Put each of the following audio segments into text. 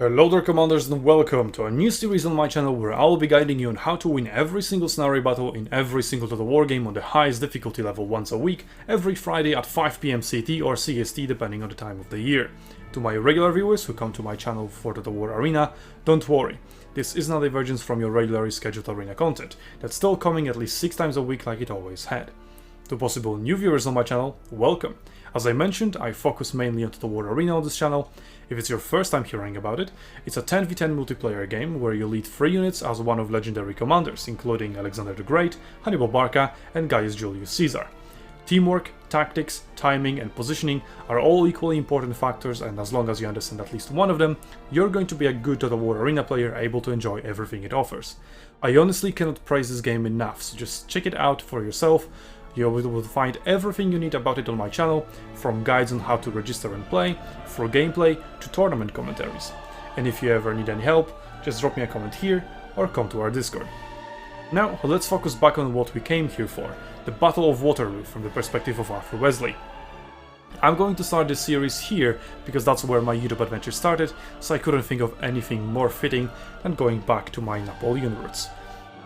Hello there, commanders, and welcome to a new series on my channel where I will be guiding you on how to win every single scenario battle in every single Total War game on the highest difficulty level once a week, every Friday at 5 PM CT or CST depending on the time of the year. To my regular viewers who come to my channel for Total War Arena, don't worry, this is not a divergence from your regularly scheduled arena content, that's still coming at least 6 times a week like it always had. To possible new viewers on my channel, welcome! As I mentioned, I focus mainly on Total War Arena on this channel. If it's your first time hearing about it, it's a 10v10 multiplayer game where you lead 3 units as one of legendary commanders, including Alexander the Great, Hannibal Barca and Gaius Julius Caesar. Teamwork, tactics, timing and positioning are all equally important factors, and as long as you understand at least one of them, you're going to be a good Total War Arena player able to enjoy everything it offers. I honestly cannot praise this game enough, so just check it out for yourself. You will find everything you need about it on my channel, from guides on how to register and play, for gameplay to tournament commentaries. And if you ever need any help, just drop me a comment here or come to our Discord. Now let's focus back on what we came here for, the Battle of Waterloo from the perspective of Arthur Wesley. I'm going to start this series here because that's where my YouTube adventure started, so I couldn't think of anything more fitting than going back to my Napoleon roots.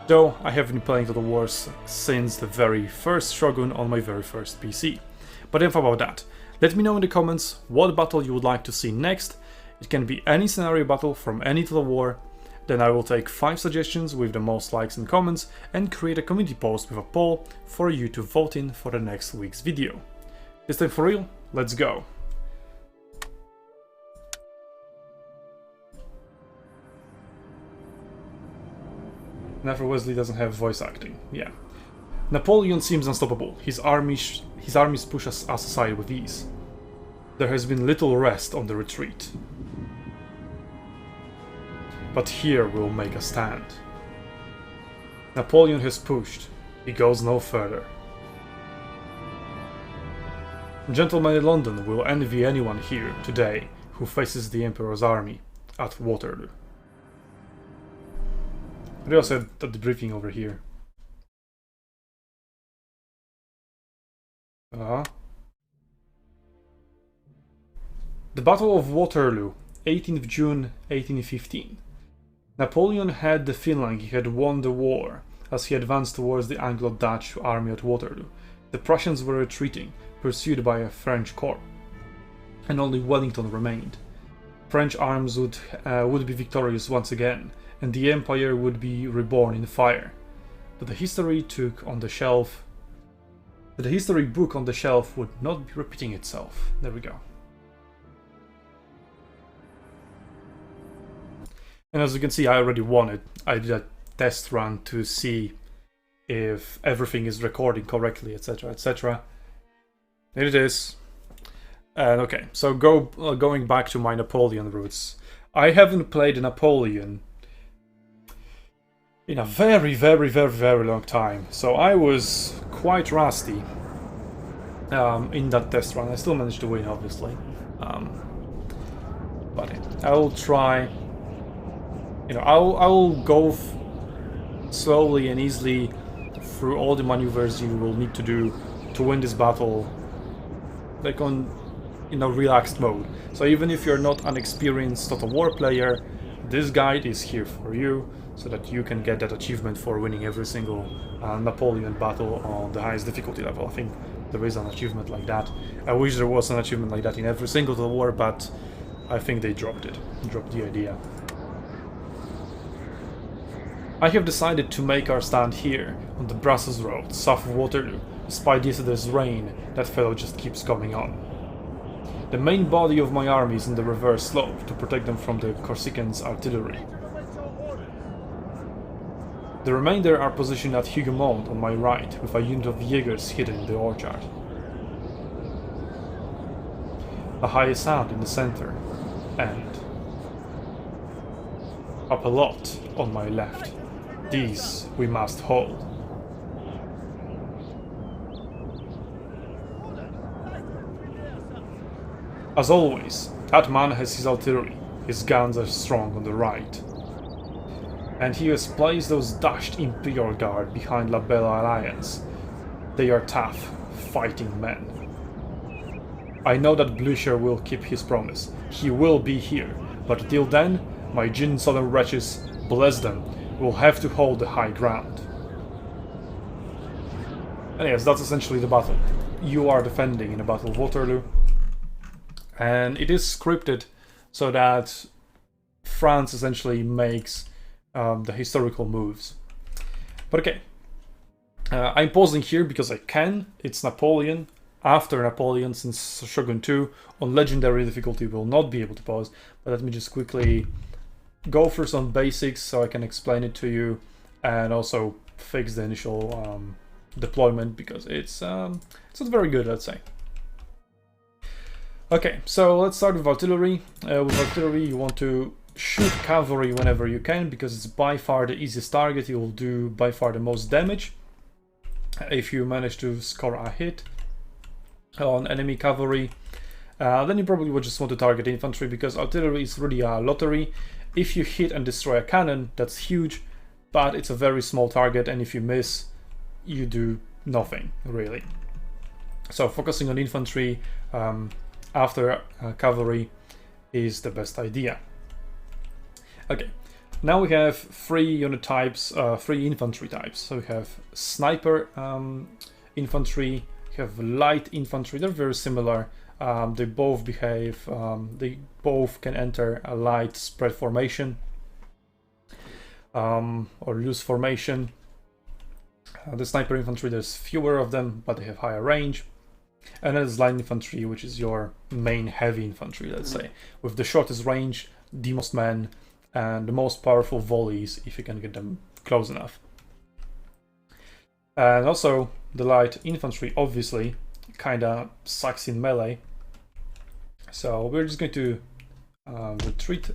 Though I have been playing Total Wars since the very first Shogun on my very first PC. But enough about that. Let me know in the comments what battle you would like to see next. It can be any scenario battle from any Total War. Then I will take 5 suggestions with the most likes and comments and create a community post with a poll for you to vote in for the next week's video. This time for real, let's go! Arthur Wesley doesn't have voice acting, yeah. Napoleon seems unstoppable, his armies push us aside with ease. There has been little rest on the retreat. But here we'll make a stand. Napoleon has pushed, he goes no further. Gentlemen in London will envy anyone here today who faces the Emperor's army at Waterloo. They also have the briefing over here. The Battle of Waterloo, 18th June 1815. Napoleon had the feeling he had won the war as he advanced towards the Anglo-Dutch army at Waterloo. The Prussians were retreating, pursued by a French corps, and only Wellington remained. French arms would be victorious once again, and the Empire would be reborn in fire. But the history book on the shelf would not be repeating itself. There we go. And as you can see, I already won it. I did a test run to see if everything is recording correctly, etc, etc. There it is. And okay, so going back to my Napoleon roots. I haven't played Napoleon in a very long time, so I was quite rusty in that test run. I still managed to win, obviously, but I will try. I will go slowly and easily through all the maneuvers you will need to do to win this battle, like in a relaxed mode. So even if you're not an experienced Total War player, this guide is here for you, so that you can get that achievement for winning every single Napoleon battle on the highest difficulty level. I think there is an achievement like that. I wish there was an achievement like that in every single Total War, but I think they dropped the idea. I have decided to make our stand here, on the Brussels Road, south of Waterloo, despite yesterday's rain. That fellow just keeps coming on. The main body of my army is in the reverse slope, to protect them from the Corsicans' artillery. The remainder are positioned at Hougoumont on my right, with a unit of Jaegers hidden in the orchard. A high sound in the center, and up a lot on my left. These we must hold. As always, that man has his artillery, his guns are strong on the right. And he has placed those dashed Imperial Guard behind La Belle Alliance. They are tough, fighting men. I know that Blücher will keep his promise. He will be here, But until then, my Jin southern wretches, bless them, will have to hold the high ground. And yes, that's essentially the battle. You are defending in the Battle of Waterloo. And it is scripted so that France essentially makes the historical moves. But okay, I'm pausing here because I can. It's Napoleon. After Napoleon, since Shogun 2, on legendary difficulty will not be able to pause. But let me just quickly go through some basics so I can explain it to you, and also fix the initial deployment because it's not very good, let's say. Okay, so let's start with artillery. With artillery, you want to shoot cavalry whenever you can because it's by far the easiest target. You will do by far the most damage if you manage to score a hit on enemy cavalry. Then you probably would just want to target infantry because artillery is really a lottery. If you hit and destroy a cannon, that's huge, but it's a very small target, and if you miss, you do nothing, really. So focusing on infantry after cavalry is the best idea. Okay, now we have three unit types, three infantry types. So we have sniper infantry, we have light infantry. They're very similar. They both behave, they both can enter a light spread formation or loose formation. The sniper infantry, there's fewer of them, but they have higher range. And then there's light infantry, which is your main heavy infantry, let's say, with the shortest range, the most men, and the most powerful volleys if you can get them close enough. And also the light infantry obviously kinda sucks in melee, so we're just going to retreat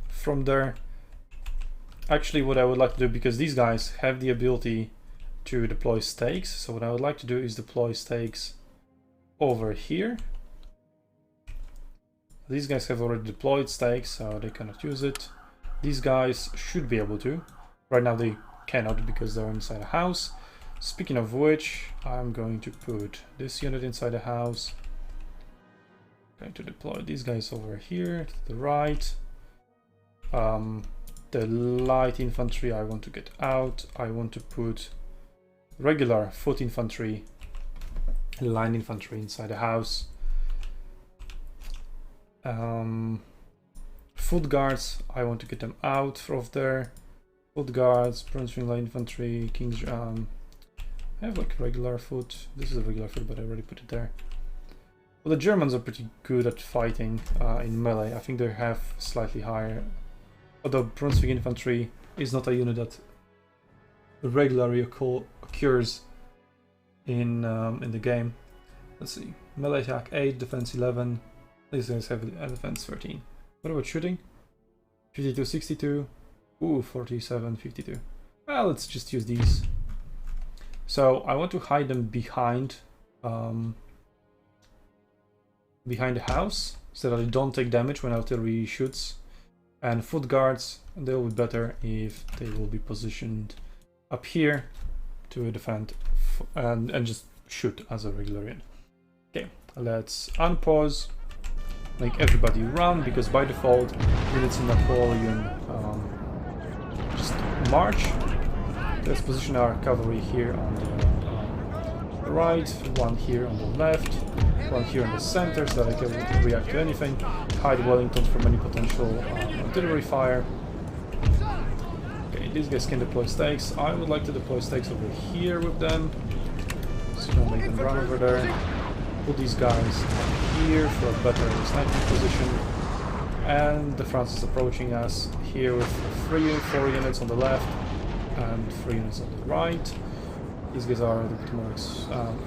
from there. Actually, what I would like to do, because these guys have the ability to deploy stakes, so what I would like to do is deploy stakes over here. These guys have already deployed stakes, so they cannot use it. These guys should be able to. Right now they cannot because they're inside a house. Speaking of which, I'm going to put this unit inside the house. I'm going to deploy these guys over here to the right. The light infantry I want to get out. I want to put regular foot infantry, line infantry inside the house. Foot guards, I want to get them out of there. Foot guards, Brunswick light infantry, King's. I have like regular foot. This is a regular foot, but I already put it there. Well, the Germans are pretty good at fighting in melee. I think they have slightly higher. Although Brunswick infantry is not a unit that regularly occurs in the game. Let's see. Melee attack 8, defense 11. These guys have a defense 13. What about shooting? 52, 62. Ooh, 47, 52. Well, let's just use these. So I want to hide them behind behind the house so that they don't take damage when artillery shoots. And foot guards, they will be better if they will be positioned up here to defend and just shoot as a regular unit. Okay, let's unpause, make everybody run, because by default units in Napoleon just march. Let's position our cavalry here on the right, one here on the left, one here in the center so that I can react to anything, hide Wellington from any potential artillery fire. Okay, these guys can deploy stakes. I would like to deploy stakes over here with them. Just gonna make them run over there. Put these guys here for a better sniping position. And the France is approaching us here with 4 units on the left and 3 units on the right. These guys are a little bit more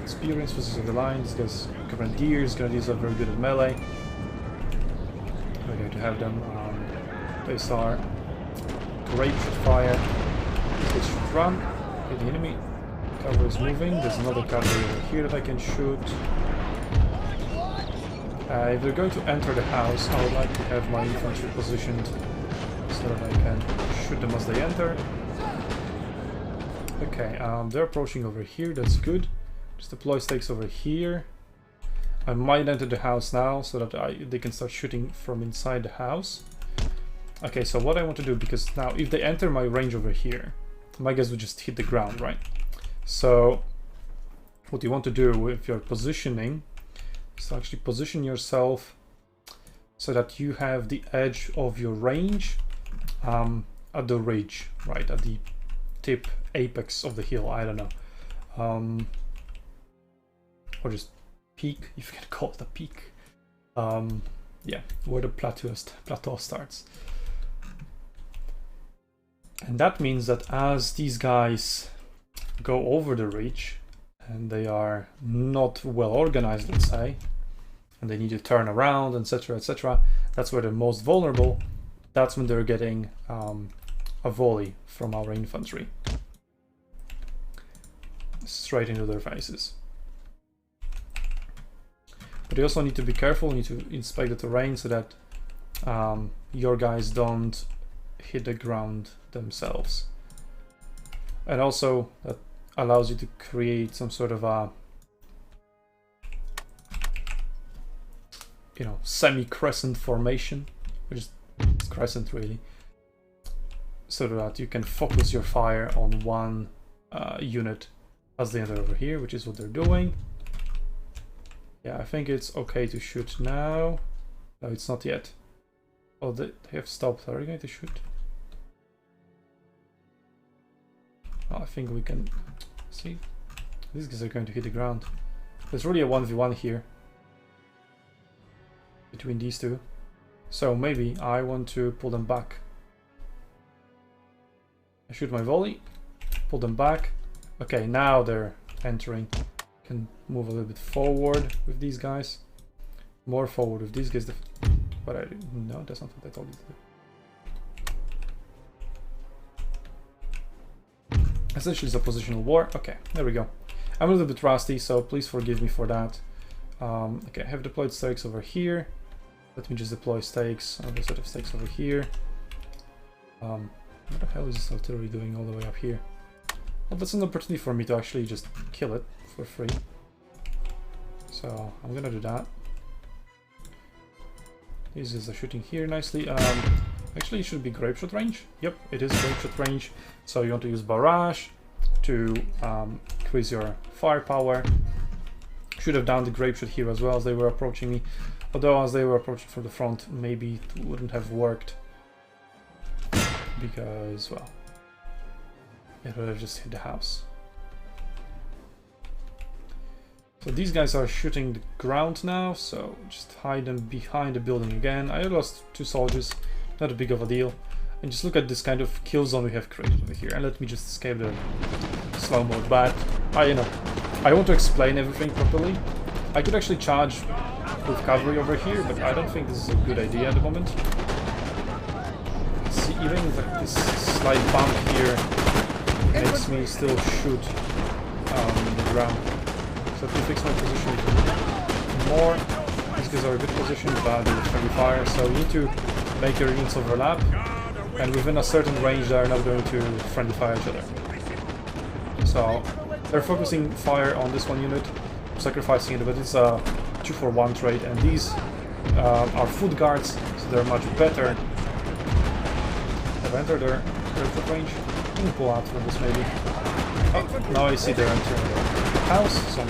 experienced versus the line. These guys, grenadiers are very good at melee. We're going to have them. They start great fire. These guys should run. Okay, the enemy cavalry is moving. There's another cavalry over here that I can shoot. If they're going to enter the house, I would like to have my infantry positioned so that I can shoot them as they enter. Okay, they're approaching over here, that's good. Just deploy stakes over here. I might enter the house now so that they can start shooting from inside the house. Okay, so what I want to do, because now if they enter my range over here, my guys would just hit the ground, right? So what you want to do with your positioning is actually position yourself so that you have the edge of your range at the ridge, right? At the tip apex of the hill, I don't know. Or just peak, if you can call it a peak. Yeah, where the plateau starts. And that means that as these guys go over the ridge and they are not well organized, let's say, and they need to turn around, etc., etc., that's where they're most vulnerable. That's when they're getting a volley from our infantry straight into their faces. But you also need to be careful, you need to inspect the terrain so that your guys don't hit the ground themselves. And also that allows you to create some sort of a, you know, semi-crescent formation, which is crescent really, so that you can focus your fire on one unit as they enter over here, which is what they're doing. Yeah, I think it's okay to shoot now. No, it's not yet. Oh, they have stopped. Are we going to shoot? Oh, I think we can see. These guys are going to hit the ground. There's really a 1v1 here between these two. So maybe I want to pull them back. I shoot my volley, pull them back. Okay, now they're entering. Can move a little bit forward with these guys. More forward with these guys. But I no, that's not what I told you to do. Essentially, it's a positional war. Okay, there we go. I'm a little bit rusty, so please forgive me for that. Okay, I have deployed stakes over here. Let me just deploy stakes, another set of stakes over here. What the hell is this artillery doing all the way up here? Well, that's an opportunity for me to actually just kill it for free. So I'm gonna do that. These guys are shooting here nicely. Actually, it should be grapeshot range. Yep, it is grapeshot range. So you want to use barrage to increase your firepower. Should have done the grapeshot here as well as they were approaching me. Although as they were approaching from the front, maybe it wouldn't have worked. Because, well, it would have just hit the house. So these guys are shooting the ground now, so just hide them behind the building again. I lost 2 soldiers, not a big of a deal. And just look at this kind of kill zone we have created over here. And let me just escape the slow mode. But I want to explain everything properly. I could actually charge with cavalry over here, but I don't think this is a good idea at the moment. See, even like this slight bump here makes me still shoot the ground. So if we fix my position more, these guys are a good position, but they're friendly fire, so you need to make your units overlap, and within a certain range they are not going to friendly fire each other. So they're focusing fire on this one unit, sacrificing it, but it's a 2-for-1 trade, and these are foot guards, so they're much better. Have entered their foot range. You can pull out from this maybe. Oh, now I see they're entering the house, so I'm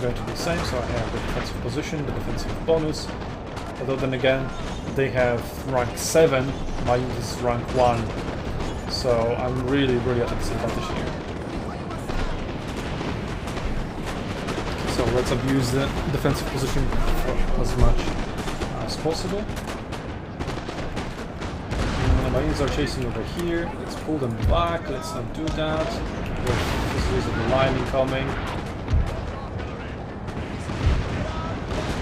going to do the same. So I have the defensive position, the defensive bonus. Although then again, they have rank 7, my unit is rank 1. So I'm really at a disadvantage here. So let's abuse the defensive position as much as possible. My units are chasing over here. Let's pull them back. Let's not do that. This is the line incoming.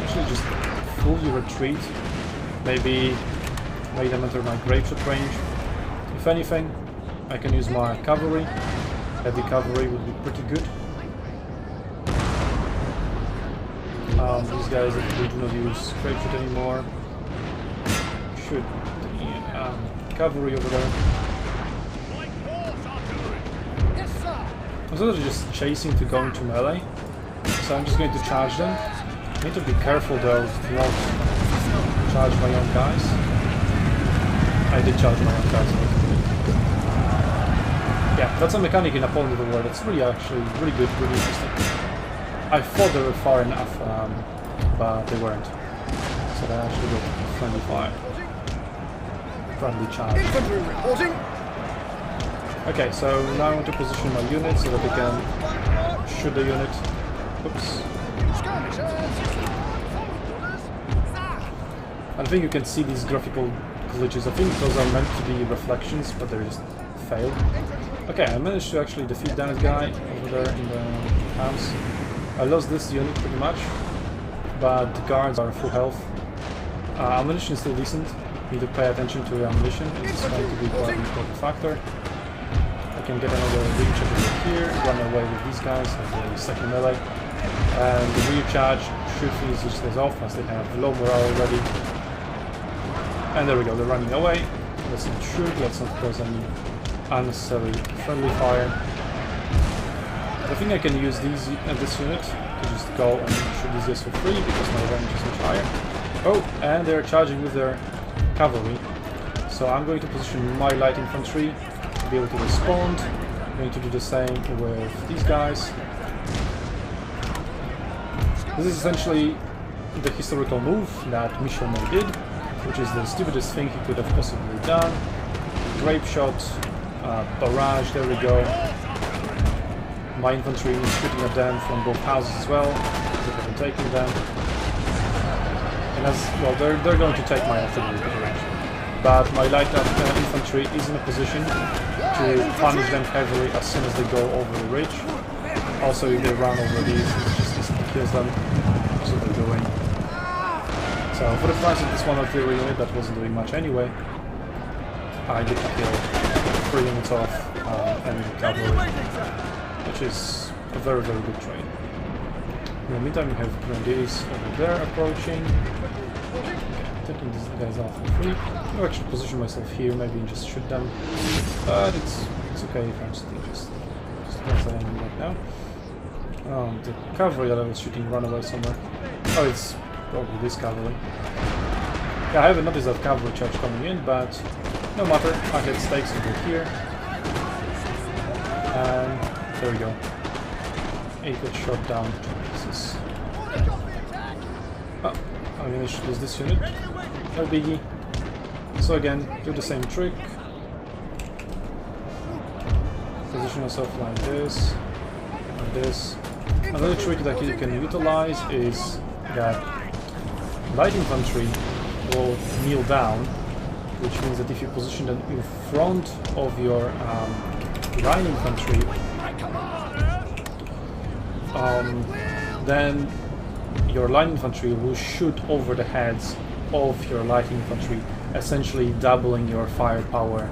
Actually, just fully retreat. Maybe make them enter my grapeshot range. If anything, I can use my cavalry. Heavy cavalry would be pretty good. These guys actually do not use grapeshot anymore. Should cavalry over there. I was actually just chasing to go into melee, so I'm just going to charge them Need to be careful though to not charge my own guys. I did charge my own guys. Yeah, that's a mechanic in Napoleon of the War. That's really actually really good, really interesting. I thought they were far enough, but they weren't. So they actually got friendly fire. Friendly charge. Infantry reporting. Okay, so now I want to position my unit so that they can shoot the unit. Oops. I think you can see these graphical glitches. I think those are meant to be reflections, but they just failed. Okay, I managed to actually defeat that guy over there in the house. I lost this unit pretty much, but the guards are full health. Ammunition is still decent. You need to pay attention to your ammunition. It's going to be quite an important factor. I can get another reach over here, run away with these guys as a second melee. And the rear charge should finish this off as they have low morale already. And there we go, they're running away. Let's not shoot, let's not cause any unnecessary friendly fire. I think I can use this unit to just go and shoot these guys for free because my range is much higher. Oh, and they're charging with their cavalry. So I'm going to position my light infantry to be able to respond. I'm going to do the same with these guys. This is essentially the historical move that Napoleon did, which is the stupidest thing he could have possibly done. Grape shot, barrage, there we go. My infantry is shooting at them from both houses as well, because I'm taking them. And as well, they're going to take my artillery direction. But my light infantry is in a position to punish them heavily as soon as they go over the ridge. Also, if they run over these, it just instantly kills them. That's what they're doing. So for the price of this one artillery unit that wasn't doing much anyway, I get to kill 3 units off enemy cavalry, which is a very, very good trade. In the meantime, we have grenadiers over there approaching. Okay, taking these guys out for free. I'll actually position myself here, maybe and just shoot them. But it's okay if I'm still just as I am right now. The cavalry that I was shooting run away somewhere. Oh, it's probably this cavalry. Yeah, I haven't noticed that cavalry charge coming in, but no matter, I had stakes over here. And there we go. 8 got shot down to pieces. Oh, I managed to lose this unit. No biggie. So again, do the same trick. Position yourself like this, and this. Another trick that you can utilize is that light infantry will kneel down, which means that if you position them in front of your line infantry, then your line infantry will shoot over the heads of your light infantry, essentially doubling your firepower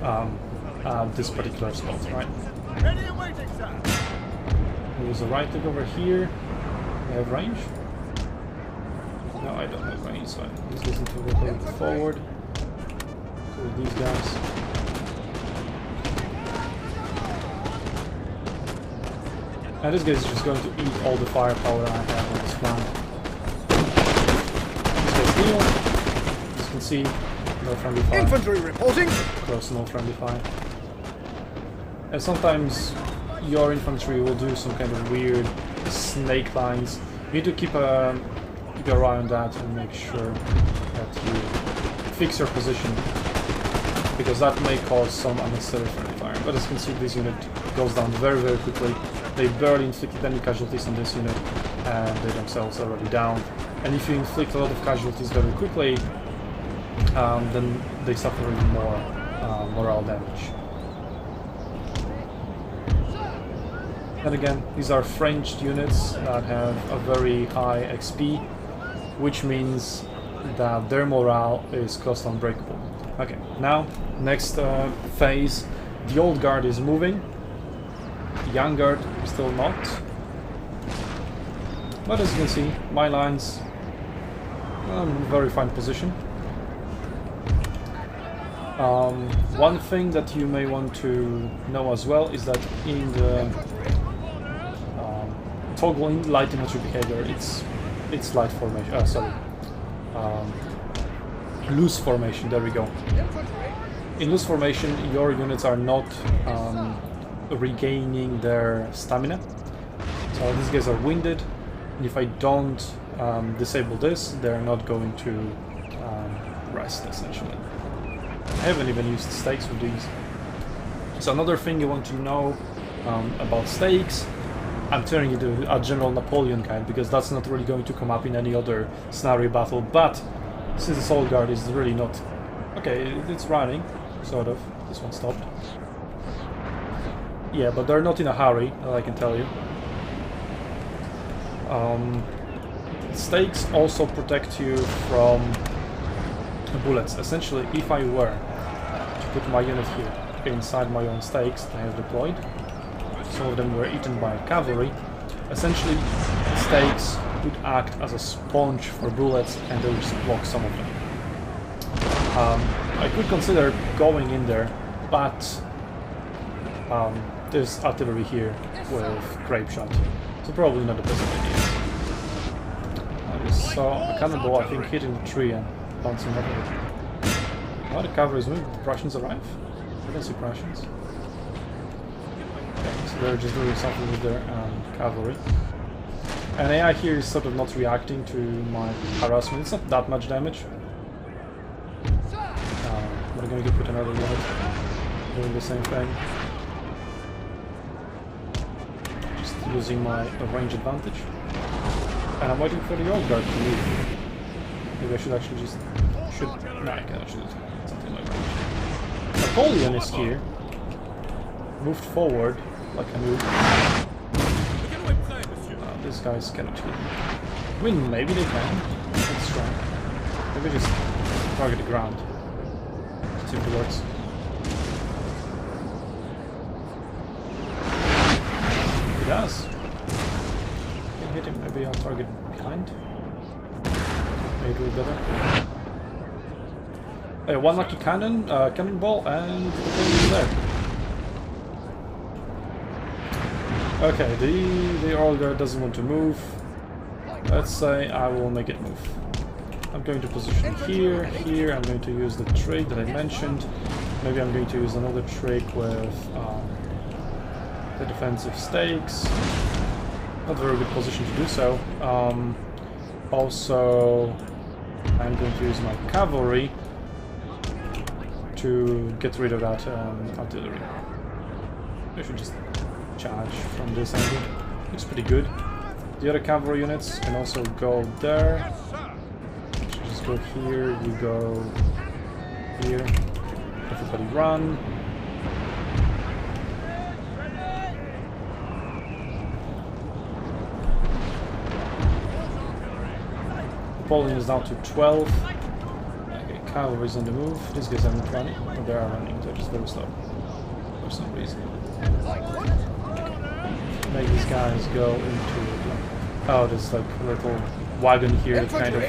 at this particular spot, right? There's a right click over here. I have range? No, I don't have range, so I'm just listening to go forward to these guys. And this guy is just going to eat all the firepower I have on this flank. This guy's heal. As you can see, no friendly fire. Infantry reporting. Close, no friendly fire. And sometimes your infantry will do some kind of weird snake lines. You need to keep your eye on that and make sure that you fix your position, because that may cause some unnecessary friendly fire. But as you can see, this unit goes down very, very quickly. They barely inflicted any casualties on this unit, and they themselves are already down. And if you inflict a lot of casualties very quickly, then they suffer even more morale damage. And again, these are French units that have a very high XP, which means that their morale is close to unbreakable. Okay, now, next phase, the old guard is moving, the young guard still not. But as you can see, my lines are in a very fine position. One thing that you may want to know as well is that in the toggling light infantry behavior, it's It's light formation. Sorry. Loose formation. There we go. In loose formation, your units are not regaining their stamina. So these guys are winded, and if I don't disable this, they're not going to rest, essentially. I haven't even used stakes with these. So another thing you want to know about stakes, I'm turning it to a general Napoleon guide, because that's not really going to come up in any other scenario battle, but since the Soul Guard is really not... Okay, it's running, sort of. This one stopped. Yeah, but they're not in a hurry, I can tell you. Stakes also protect you from bullets. Essentially, if I were to put my unit here inside my own stakes that I have deployed, some of them were eaten by cavalry, essentially stakes would act as a sponge for bullets and they would just block some of them. I could consider going in there, but there's artillery here with grape shot, so probably not the best idea. I just saw a cannonball, I think, hitting the tree and bouncing off of it. Oh, the cavalry is moving. The Prussians arrive? I don't see Prussians. Okay, so they're just doing something with their cavalry. And AI here is sort of not reacting to my harassment. It's not that much damage. But I'm going to put another unit doing the same thing. Just using my range advantage. And I'm waiting for the old guard to leave. Maybe I should actually just... No, I can actually do something like that. Napoleon is here. Moved forward like a noob. These guys cannot hit me. I mean, maybe they can. Let's try. Maybe just target the ground. See if it works. It does. Can hit him. Maybe I'll target behind. Maybe a little better. One lucky cannon, cannonball, and the thing is there. Okay, the old guard doesn't want to move. Let's say I will make it move. I'm going to position here, here. I'm going to use the trick that I mentioned. Maybe I'm going to use another trick with the defensive stakes. Not a very good position to do so. Also, I'm going to use my cavalry to get rid of that artillery. I should just charge from this angle. Looks pretty good. The other cavalry units can also go there. Just go here, you go here. Everybody run. Napoleon is down to 12. Okay, cavalry's on the move. These guys are not running. Oh, they are running, they're just very slow. For some reason. Make these guys go into... Oh, there's like a little wagon here that kind of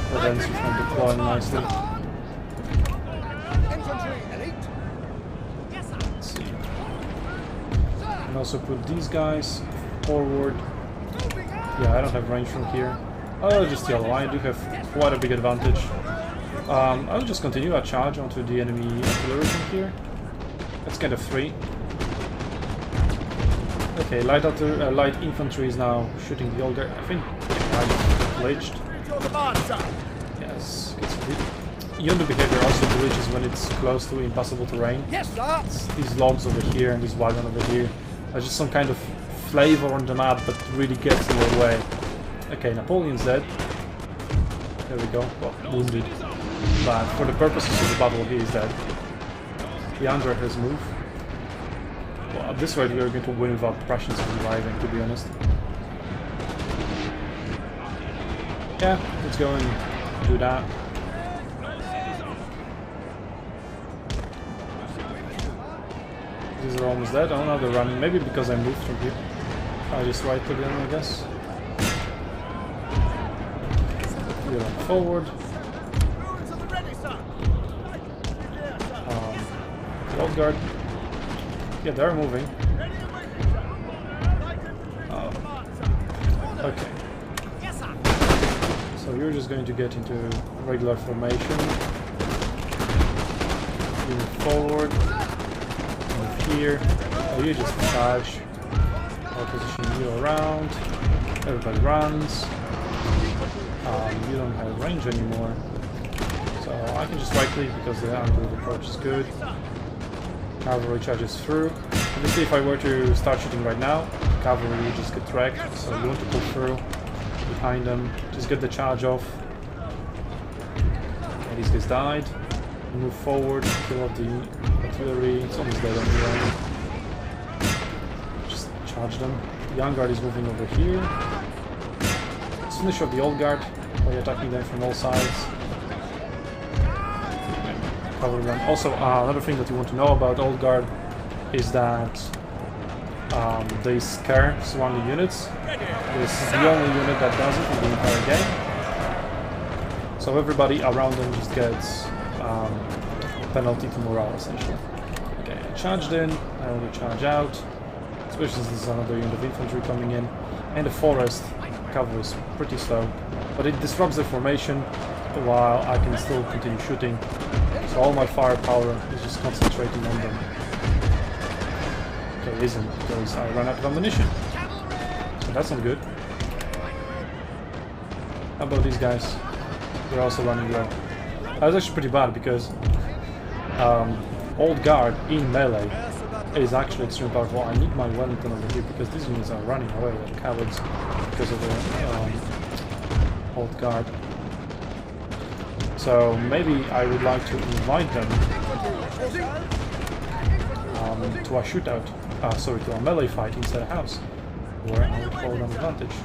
prevents you from deploying nicely. Let's see. And also put these guys forward. Yeah, I don't have range from here. Oh, just yellow. I do have quite a big advantage. I'll just continue a charge onto the enemy artillery from here. That's kind of free. Okay, light infantry is now shooting the old guard. I think I just glitched. Yes, gets a bit. Unit behavior also glitches when it's close to impassable terrain. Yes, sir. These logs over here and this wagon over here are just some kind of flavor on the map that really gets in the way. Okay, Napoleon's dead. There we go. Well, wounded. But for the purposes of the battle, he is dead. The Andra has moved. Well, at this rate, we are going to win without the Prussians reviving, to be honest. Yeah, let's go and do that. These are almost dead. Oh, now they're running. Maybe because I moved from here. I just right to them, I guess. We're on forward. The old guard. Yeah, they're moving. Okay. you're just going to get into regular formation. You move forward. Move here. You just charge. I'll position you around. Everybody runs. You don't have range anymore. So I can just right click because the angle of approach is good. Cavalry charges through. Obviously if I were to start shooting right now, cavalry will just get wrecked. So you want to pull through behind them. Just get the charge off. And these guys died. Move forward, kill off the artillery. It's almost dead anyway. Just charge them. The young guard is moving over here. Let's finish off the old guard by attacking them from all sides. Cover them. Also, another thing that you want to know about old guard is that they scare surrounding units. This is the only unit that does it in the entire game. So everybody around them just gets penalty to morale, essentially. Okay, I charged in, I want to charge out, especially since there's another unit of infantry coming in. And the forest cavalry is pretty slow, but it disrupts their formation while I can still continue shooting. So all my firepower is just concentrating on them. Okay, it isn't, because I ran out of ammunition. So that's not good. How about these guys? They're also running low. That was actually pretty bad because old guard in melee is actually extremely powerful. I need my Wellington over here because these units are running away like cowards because of the old guard. So maybe I would like to invite them to a shootout, sorry, to a melee fight inside a house, where I would hold an advantage.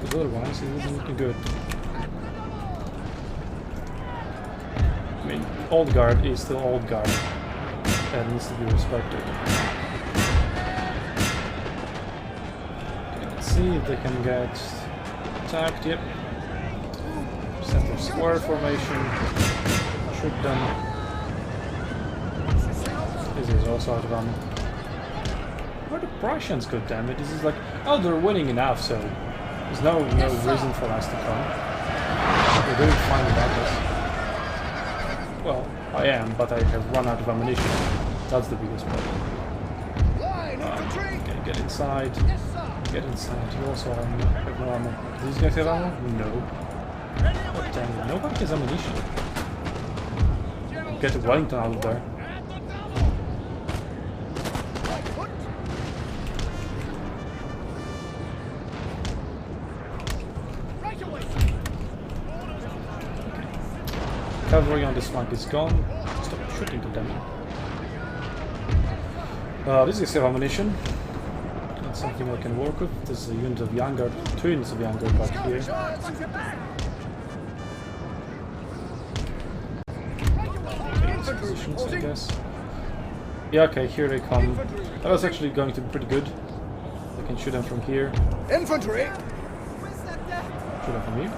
Because otherwise it isn't looking good. I mean, old guard is still old guard and needs to be respected. Okay, let's see if they can get attacked. Yep. Center square formation. Shoot them. This is also out of ammo. Where the Prussians, goddammit? This is like, oh, they're winning enough, so there's no reason for us to come. They're doing fine without us. Well, I am, but I have run out of ammunition. That's the biggest problem. Okay, get inside. Get inside. You also have no ammo. Do these guys have ammo? No. Oh, damn it. Nobody has ammunition. Get the Wellington out of there. Cavalry on this flank is gone. Stop shooting to them. This is ammunition. That's something I can work with. This is a unit of young guard, 2 units of young guard back here. Okay, positions, I guess. Yeah, okay, here they come. That was actually going to be pretty good. I can shoot them from here. Infantry! Shoot them from here.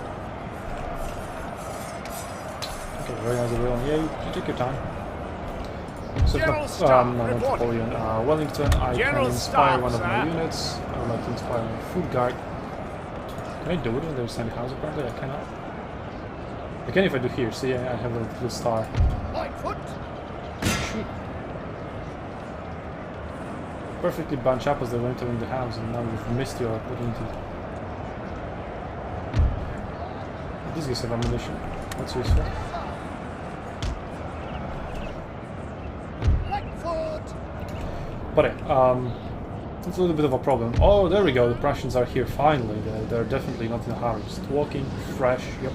Okay, very nice, everyone. Yeah, you take your time. So, not Napoleon. Wellington, I can inspire one of my units. I would like to inspire my food guard. Can I do it when there's Sandy House? Apparently, I cannot. I can if I do here. See, I have a little star. Shoot. Perfectly bunch up as they went around the house, and now we've missed your opportunity. These guys have ammunition. That's useful. But it's a little bit of a problem. Oh, there we go. The Prussians are here finally. They're definitely not in a hurry. Just walking, fresh. Yep.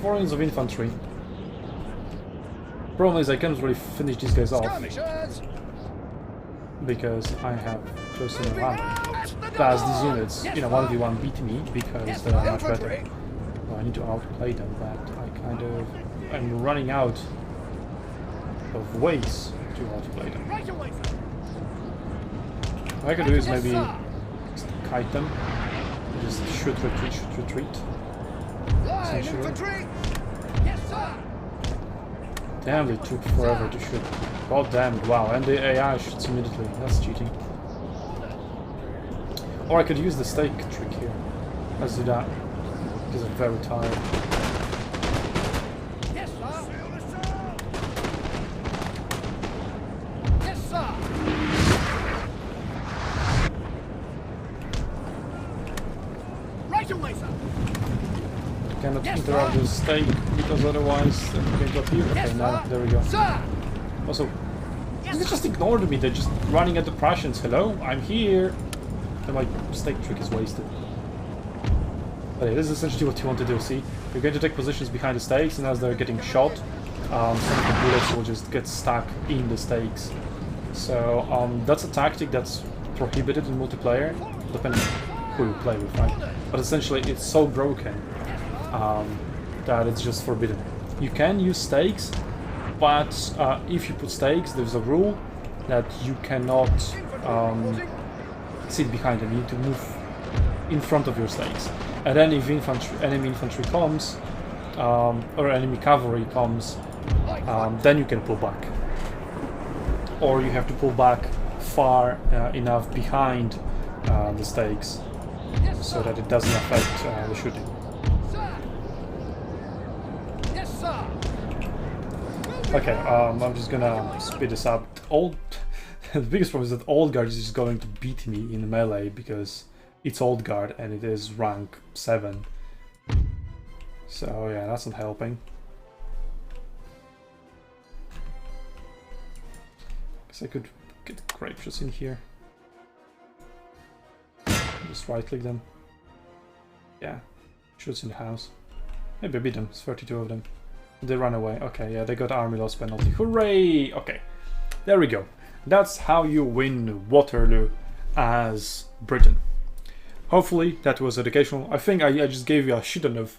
4 units of infantry. Problem is I can't really finish these guys off because I have close to no ammo. Plus these units, 1v1 beat me because they're much better. Well, I need to outplay them, but I'm running out of ways to outplay them. What I can do is maybe just kite them, just shoot, retreat. Essentially. Damn, they took forever to shoot. God damn it, wow, and the AI shoots immediately. That's cheating. Or I could use the stake trick here. Let's do that. Because I'm very tired. Yes, sir. Yes, sir. Right away, sir. Cannot Yes, interrupt sir. the stake because otherwise I'm going to appear. Okay, Yes, now sir. there we go. Sir. Also, Yes, they sir. just ignored me. They're just running at the Prussians. Hello, I'm here. And my stake trick is wasted. Okay, this is essentially what you want to do. See, you're going to take positions behind the stakes, and as they're getting shot, some of the bullets will just get stuck in the stakes. So that's a tactic that's prohibited in multiplayer, depending on who you play with, right? But essentially, it's so broken that it's just forbidden. You can use stakes, but if you put stakes, there's a rule that you cannot sit behind them. You need to move in front of your stakes. And then if enemy infantry comes, or enemy cavalry comes, then you can pull back. Or you have to pull back far enough behind the stakes so that it doesn't affect the shooting. Sir. Yes, sir. Okay, I'm just gonna speed this up. The biggest problem is that Old Guard is just going to beat me in melee because it's Old Guard and it is rank 7. So yeah, that's not helping. Guess I could get grapeshot in here. Just right click them. Yeah, shoots in the house. Maybe beat them, it's 32 of them. They run away. Okay, yeah, they got army loss penalty. Hooray! Okay, there we go. That's how you win Waterloo as Britain. Hopefully that was educational. I think I just gave you a shit ton of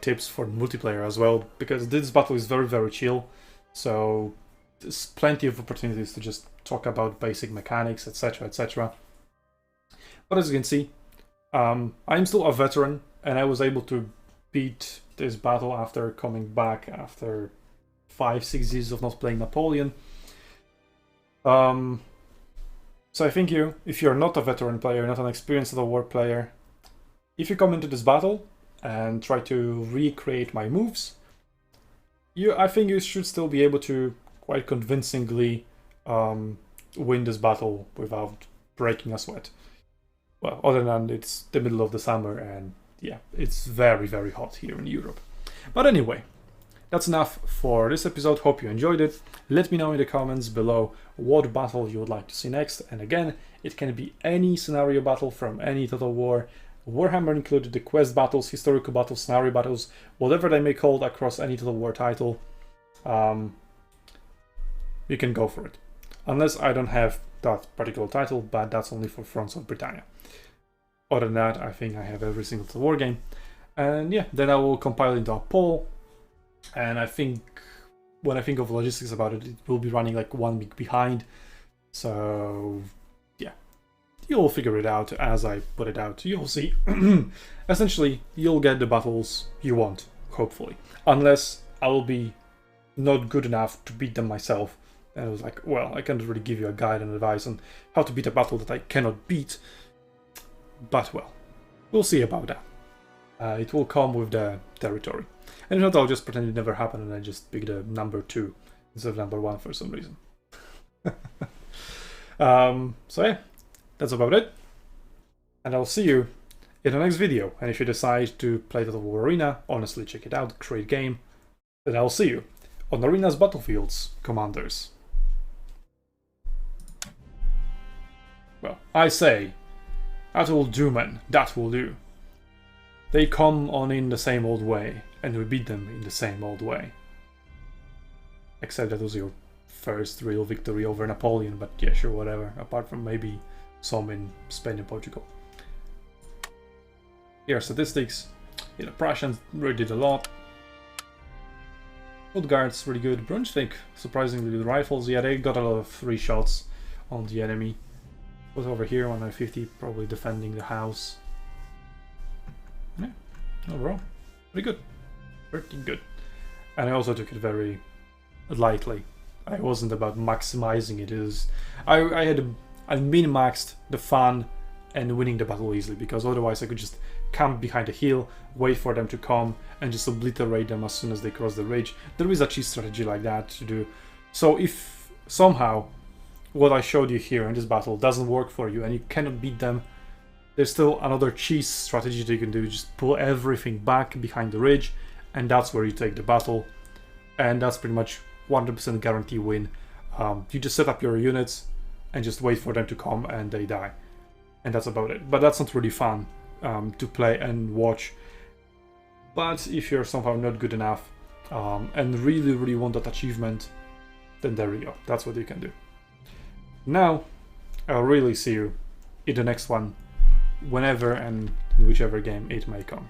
tips for multiplayer as well, because this battle is very, very chill. So there's plenty of opportunities to just talk about basic mechanics, etc, etc. But as you can see, I'm still a veteran, and I was able to beat this battle after coming back after 5-6 years of not playing Napoleon. So I think if you're not a veteran player, not an experienced war player, if you come into this battle and try to recreate my moves, I think you should still be able to quite convincingly win this battle without breaking a sweat. Well, other than it's the middle of the summer and yeah, it's very, very hot here in Europe. But anyway, that's enough for this episode. Hope you enjoyed it. Let me know in the comments below what battle you would like to see next. And again, it can be any scenario battle from any Total War. Warhammer included, the quest battles, historical battles, scenario battles, whatever they may call it across any Total War title. You can go for it. Unless I don't have that particular title, but that's only for Fronts of Britannia. Other than that, I think I have every single Total War game. And yeah, then I will compile into a poll. And I think, when I think of logistics about it, it will be running like 1 week behind. So yeah, you'll figure it out as I put it out. You'll see. Essentially, you'll get the battles you want, hopefully. Unless I will be not good enough to beat them myself. And I was like, well, I can't really give you a guide and advice on how to beat a battle that I cannot beat. But well, we'll see about that. It will come with the territory. And if not, I'll just pretend it never happened and I just pick the number 2 instead of number 1 for some reason. So yeah, that's about it. And I'll see you in the next video. And if you decide to play Total War Arena, honestly check it out, great game. Then I'll see you on Arena's battlefields, Commanders. Well, I say, that will do, man, that will do. They come on in the same old way, and we beat them in the same old way. Except that was your first real victory over Napoleon, but yeah, sure, whatever. Apart from maybe some in Spain and Portugal. Here are statistics. Yeah, the Prussians really did a lot. Old Guard's really good. Brunswick, surprisingly, with rifles, yeah, they got a lot of free shots on the enemy. Was over here, 150, probably defending the house. Yeah, overall, pretty good. Pretty good. And I also took it very lightly. I wasn't about maximizing it. I min-maxed the fun and winning the battle easily, because otherwise I could just camp behind a hill, wait for them to come, and just obliterate them as soon as they cross the ridge. There is a cheese strategy like that to do. So if somehow what I showed you here in this battle doesn't work for you and you cannot beat them, there's still another cheese strategy that you can do. Just pull everything back behind the ridge, and that's where you take the battle. And that's pretty much 100% guarantee win. You just set up your units and just wait for them to come and they die. And that's about it. But that's not really fun to play and watch. But if you're somehow not good enough and really want that achievement, then there you go. That's what you can do. Now, I'll really see you in the next one, whenever and in whichever game it may come.